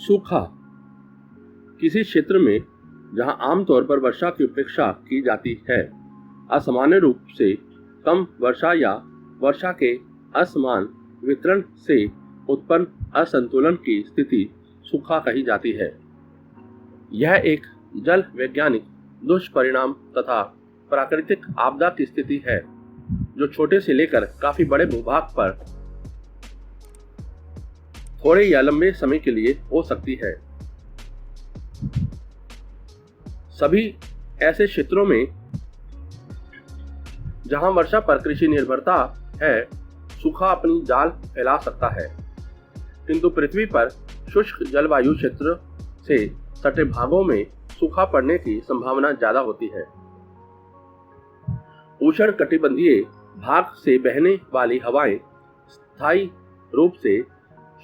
सूखा किसी क्षेत्र में जहां आमतौर पर वर्षा की उपेक्षा की जाती है, असामान्य रूप से कम वर्षा या वर्षा के असमान वितरण से उत्पन्न असंतुलन की स्थिति सूखा कही जाती है। यह एक जल वैज्ञानिक दुष्परिणाम तथा प्राकृतिक आपदा की स्थिति है जो छोटे से लेकर काफी बड़े भूभाग पर थोड़े या लंबे समय के लिए हो सकती है। सभी ऐसे क्षेत्रों में जहां वर्षा पर कृषि निर्भरता है, सूखा अपनी जाल फैला सकता है, किंतु पृथ्वी पर शुष्क जलवायु क्षेत्र से सटे भागों में सूखा पड़ने की संभावना ज्यादा होती है। उष्णकटिबंधीय भाग से बहने वाली हवाएं स्थायी रूप से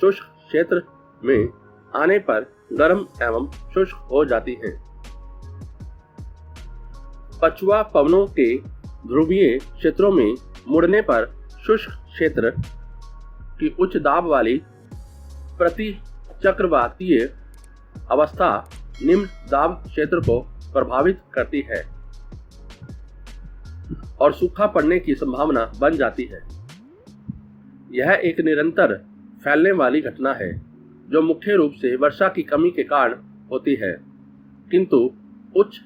शुष्क क्षेत्र में आने पर गर्म एवं शुष्क हो जाती हैं। पछुआ पवनों के ध्रुवीय क्षेत्रों में मुड़ने पर शुष्क क्षेत्र की उच्च दाब वाली प्रति चक्रवातीय अवस्था निम्न दाब क्षेत्र को प्रभावित करती है और सूखा पड़ने की संभावना बन जाती है। यह एक निरंतर फैलने वाली घटना है जो मुख्य रूप से वर्षा की कमी के कारण होती है, किंतु उच्च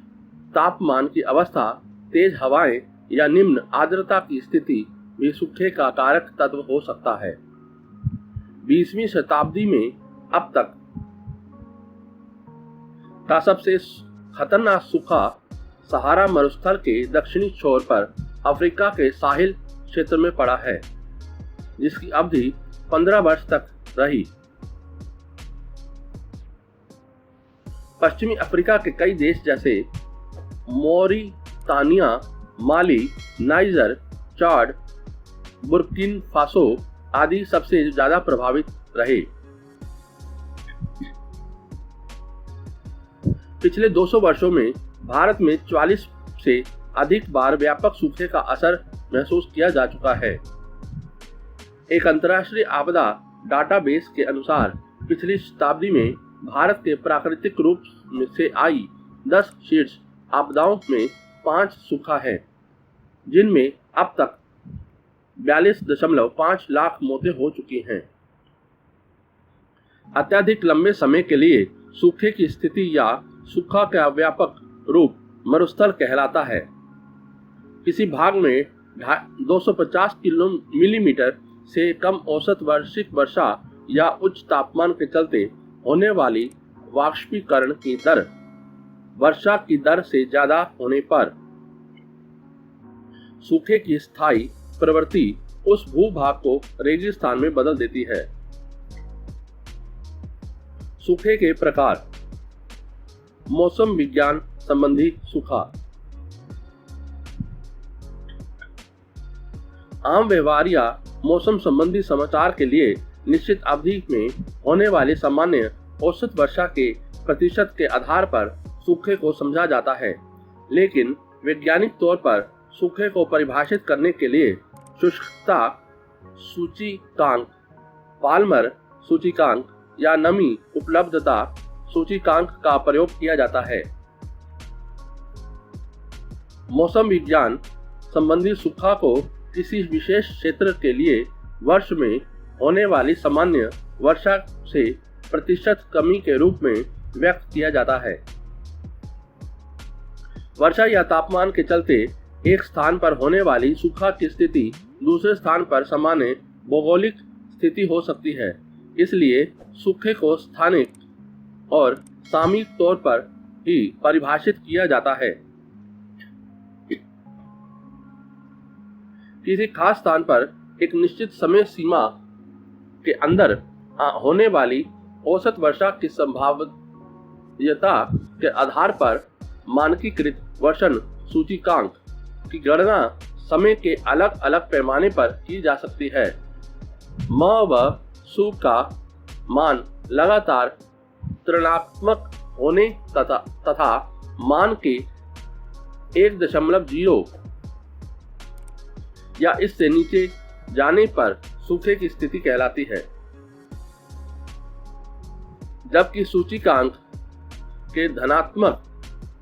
तापमान की अवस्था, तेज हवाएं या निम्न आर्द्रता की स्थिति भी सूखे का कारक तत्व हो सकता है। 20वीं शताब्दी में अब तक का सबसे खतरनाक सूखा सहारा मरुस्थल के दक्षिणी छोर पर अफ्रीका के साहिल क्षेत्र में पड़ा है, जिसकी अवधि 15 वर्ष तक रही। पश्चिमी अफ्रीका के कई देश जैसे मोरितानिया, माली, नाइजर, चाड, बुर्किना फासो आदि सबसे ज्यादा प्रभावित रहे। पिछले 200 वर्षों में भारत में 44 से अधिक बार व्यापक सूखे का असर महसूस किया जा चुका है। एक अंतर्राष्ट्रीय आपदा डाटाबेस के अनुसार पिछली शताब्दी में भारत के प्राकृतिक रूप से आई 10 शीर्ष आपदाओं में 5 सूखा है, जिनमें अब तक 42.5 लाख मौतें हो चुकी हैं। अत्यधिक लंबे समय के लिए सूखे की स्थिति या सूखा का व्यापक रूप मरुस्थल कहलाता है। किसी भाग में 250 मिलीमीटर से कम औसत वार्षिक वर्षा या उच्च तापमान के चलते होने वाली वाष्पीकरण की दर वर्षा की दर से ज्यादा होने पर सूखे की स्थायी प्रवृत्ति उस भूभाग को रेगिस्तान में बदल देती है। सूखे के प्रकार। मौसम विज्ञान संबंधी सूखा। आम व्यवहार या मौसम संबंधी समाचार के लिए निश्चित अवधि में होने वाली सामान्य औसत वर्षा के प्रतिशत के आधार पर सूखे को समझा जाता है, लेकिन वैज्ञानिक तौर पर सूखे को परिभाषित करने के लिए शुष्कता सूचकांक, पाल्मर सूचकांक या नमी उपलब्धता सूचकांक का प्रयोग किया जाता है। मौसम विज्ञान संबंधी सूखा को किसी विशेष क्षेत्र के लिए वर्ष में होने वाली सामान्य वर्षा से प्रतिशत कमी के रूप में व्यक्त किया जाता है। वर्षा या तापमान के चलते एक स्थान पर होने वाली सूखा की स्थिति दूसरे स्थान पर सामान्य भौगोलिक स्थिति हो सकती है, इसलिए सूखे को स्थानिक और सामयिक तौर पर ही परिभाषित किया जाता है। किसी खास स्थान पर एक निश्चित समय सीमा के अंदर होने वाली औसत वर्षा की संभाव्यता के आधार पर मानकीकृत वर्षण सूचकांक की गणना समय के अलग अलग पैमाने पर की जा सकती है। म व सु का मान लगातार ऋणात्मक होने तथा मान के 1.0 या इससे नीचे जाने पर सूखे की स्थिति कहलाती है। जबकि सूचकांक के धनात्मक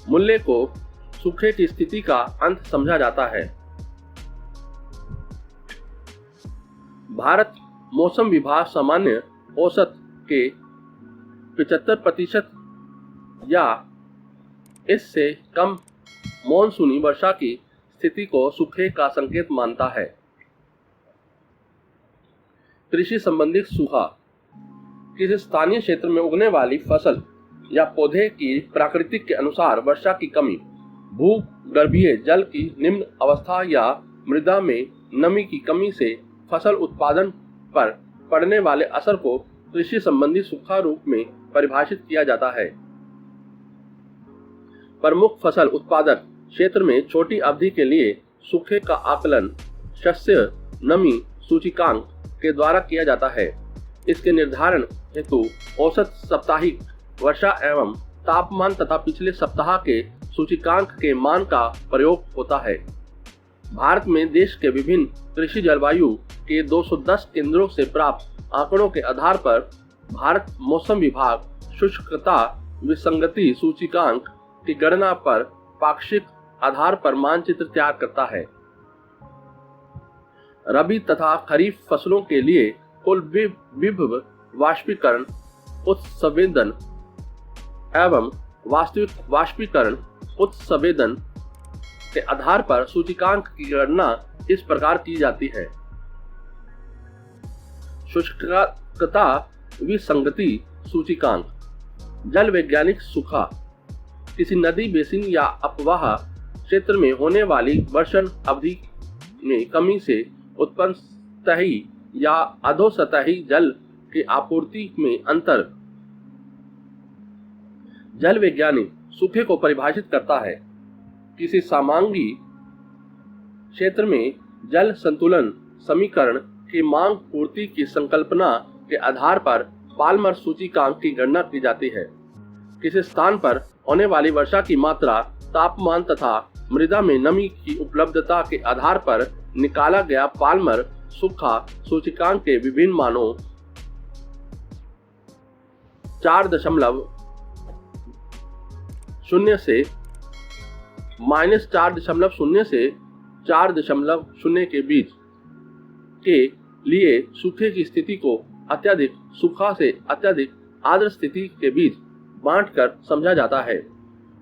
मूल्य को सूखे की स्थिति का अंत समझा जाता है। भारत मौसम विभाग सामान्य औसत के 75% या इससे कम मॉनसूनी वर्षा की स्थिति को सूखे का संकेत मानता है। कृषि संबंधित सूखा किसी स्थानीय क्षेत्र में उगने वाली फसल या पौधे की प्रकृति के अनुसार वर्षा की कमी, भूगर्भीय जल की निम्न अवस्था या मृदा में नमी की कमी से फसल उत्पादन पर पड़ने वाले असर को कृषि संबंधी सूखा रूप में परिभाषित किया जाता है। प्रमुख फसल उत्पादक क्षेत्र में छोटी अवधि के लिए सूखे का आकलन शस्य नमी सूचकांक के द्वारा किया जाता है। इसके निर्धारण हेतु औसत साप्ताहिक वर्षा एवं तापमान तथा पिछले सप्ताह के सूचकांक के मान का प्रयोग होता है। भारत में देश के विभिन्न कृषि जलवायु के 210 केंद्रों से प्राप्त आंकड़ों के आधार पर भारत मौसम विभाग शुष्कता विसंगति सूचकांक की गणना पर पाक्षिक आधार पर मानचित्र तैयार करता है। रबी तथा खरीफ फसलों के लिए कुल विभव वाष्पीकरण उत्सवेदन एवं वास्तविक वाष्पीकरण उत्सवेदन के आधार पर सूचकांक की गणना इस प्रकार की जाती है। शुष्कता विसंगति सूचकांक जल वैज्ञानिक सूखा किसी नदी बेसिन या अपवाह क्षेत्र में होने वाली वर्षण अवधि में कमी से उत्पन्न सतही या अधोसतही जल की आपूर्ति में अंतर। जल वैज्ञानिक सूखे को परिभाषित करता है। किसी समांगी क्षेत्र में जल संतुलन समीकरण की मांग पूर्ति की संकल्पना के आधार पर पाल्मर सूचकांक की गणना की जाती है। किसी स्थान पर होने वाली वर्षा की मात्रा, तापमान तथा मृदा में नमी की उपलब्धता के आधार पर निकाला गया पाल्मर सूखा सूचकांक के विभिन्न मानों 4.0 से -4.0 से 4.0 के बीच के लिए सूखे की स्थिति को अत्यधिक सूखा से अत्यधिक आर्द्र स्थिति के बीच बांटकर समझा जाता है।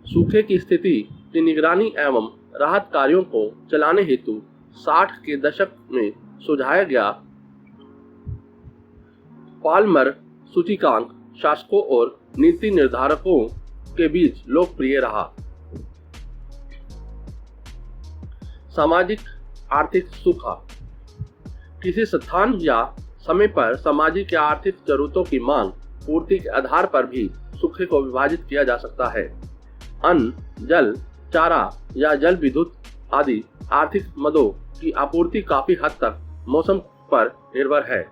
सूखे की स्थिति की निगरानी एवं राहत कार्यों को चलाने हेतु 60 के दशक में सुझाया गया पाल्मर सूचकांक शासकों और नीति निर्धारकों के बीच लोकप्रिय रहा। सामाजिक आर्थिक सूखा किसी स्थान या समय पर सामाजिक या आर्थिक जरूरतों की मांग पूर्ति के आधार पर भी सूखे को विभाजित किया जा सकता है। अन्न, जल, चारा या जल विद्युत आदि आर्थिक मदों की आपूर्ति काफी हद तक मौसम पर निर्भर है।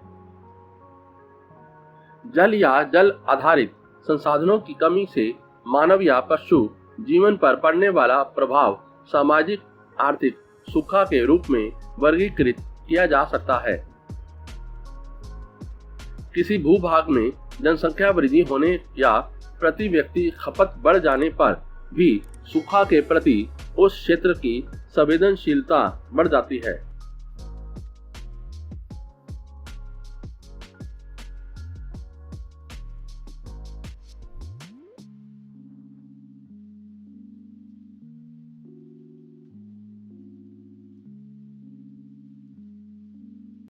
जल या जल आधारित संसाधनों की कमी से मानव या पशु जीवन पर पड़ने वाला प्रभाव सामाजिक आर्थिक सूखा के रूप में वर्गीकृत किया जा सकता है। किसी भूभाग में जनसंख्या वृद्धि होने या प्रति व्यक्ति खपत बढ़ जाने पर भी सूखा के प्रति उस क्षेत्र की संवेदनशीलता बढ़ जाती है।